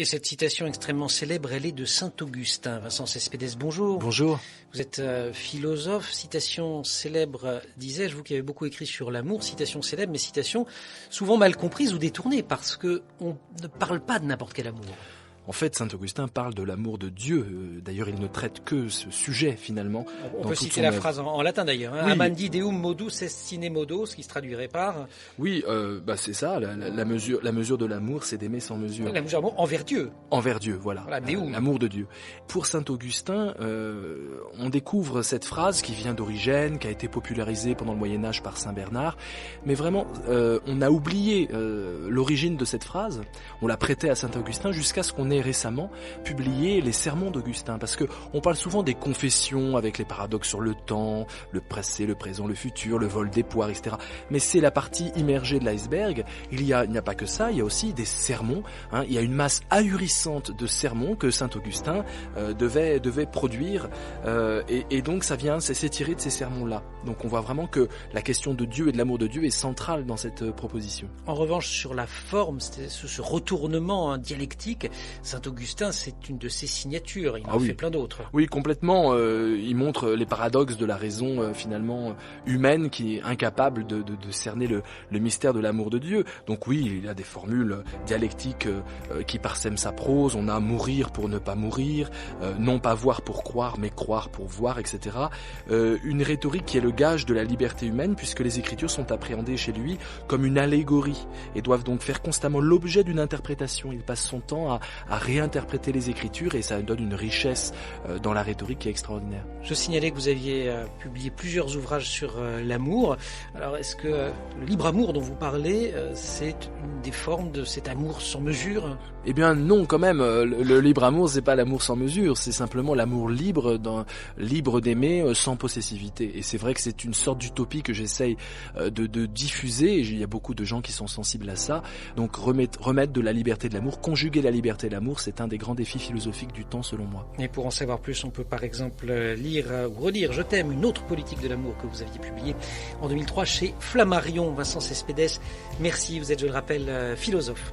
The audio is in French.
Et cette citation extrêmement célèbre, elle est de Saint-Augustin. Vincent Cespedes, bonjour. Bonjour. Vous êtes philosophe. Citation célèbre, disais-je, vous qui avez beaucoup écrit sur l'amour, citation célèbre, mais citation souvent mal comprise ou détournée, parce que on ne parle pas de n'importe quel amour. En fait, Saint-Augustin parle de l'amour de Dieu. D'ailleurs, il ne traite que ce sujet, finalement. On peut citer la phrase en latin, d'ailleurs. Oui. Amandi deum modus est sine modo, ce qui se traduirait par... Oui, c'est ça. La mesure de l'amour, c'est d'aimer sans mesure. La mesure d'amour envers Dieu. Envers Dieu, voilà. Deum. L'amour de Dieu. Pour Saint-Augustin, on découvre cette phrase qui vient d'Origène, qui a été popularisée pendant le Moyen-Âge par Saint Bernard. Mais vraiment, on a oublié l'origine de cette phrase. On l'a prêtée à Saint-Augustin jusqu'à ce qu'on ait récemment publié les sermons d'Augustin, parce que on parle souvent des confessions avec les paradoxes sur le temps, le passé, le présent, le futur, le vol des poires, etc. Mais c'est la partie immergée de l'iceberg. Il n'y a pas que ça, il y a aussi des sermons. Il y a une masse ahurissante de sermons que Saint-Augustin devait produire, et donc c'est tiré de ces sermons-là. Donc on voit vraiment que la question de Dieu et de l'amour de Dieu est centrale dans cette proposition. En revanche, sur la forme, ce retournement dialectique, Saint-Augustin, c'est une de ses signatures. Il en fait plein d'autres. Oui, complètement. Il montre les paradoxes de la raison finalement humaine qui est incapable de cerner le mystère de l'amour de Dieu. Donc oui, il a des formules dialectiques qui parsèment sa prose. On a mourir pour ne pas mourir, non pas voir pour croire, mais croire pour voir, etc. Une rhétorique qui est le gage de la liberté humaine, puisque les Écritures sont appréhendées chez lui comme une allégorie et doivent donc faire constamment l'objet d'une interprétation. Il passe son temps à réinterpréter les Écritures et ça donne une richesse dans la rhétorique qui est extraordinaire. Je signalais que vous aviez publié plusieurs ouvrages sur l'amour. Alors est-ce que le libre amour dont vous parlez, c'est une des formes de cet amour sans mesure ? Eh bien non, quand même. Le libre amour, c'est pas l'amour sans mesure, c'est simplement l'amour libre d'aimer sans possessivité. Et c'est vrai que c'est une sorte d'utopie que j'essaye de diffuser. Il y a beaucoup de gens qui sont sensibles à ça. Donc remettre de la liberté de l'amour, conjuguer la liberté de l'amour, c'est un des grands défis philosophiques du temps selon moi. Et pour en savoir plus, on peut par exemple lire ou relire Je t'aime, une autre politique de l'amour que vous aviez publiée en 2003 chez Flammarion. Vincent Cespedes, merci, vous êtes, je le rappelle, philosophe.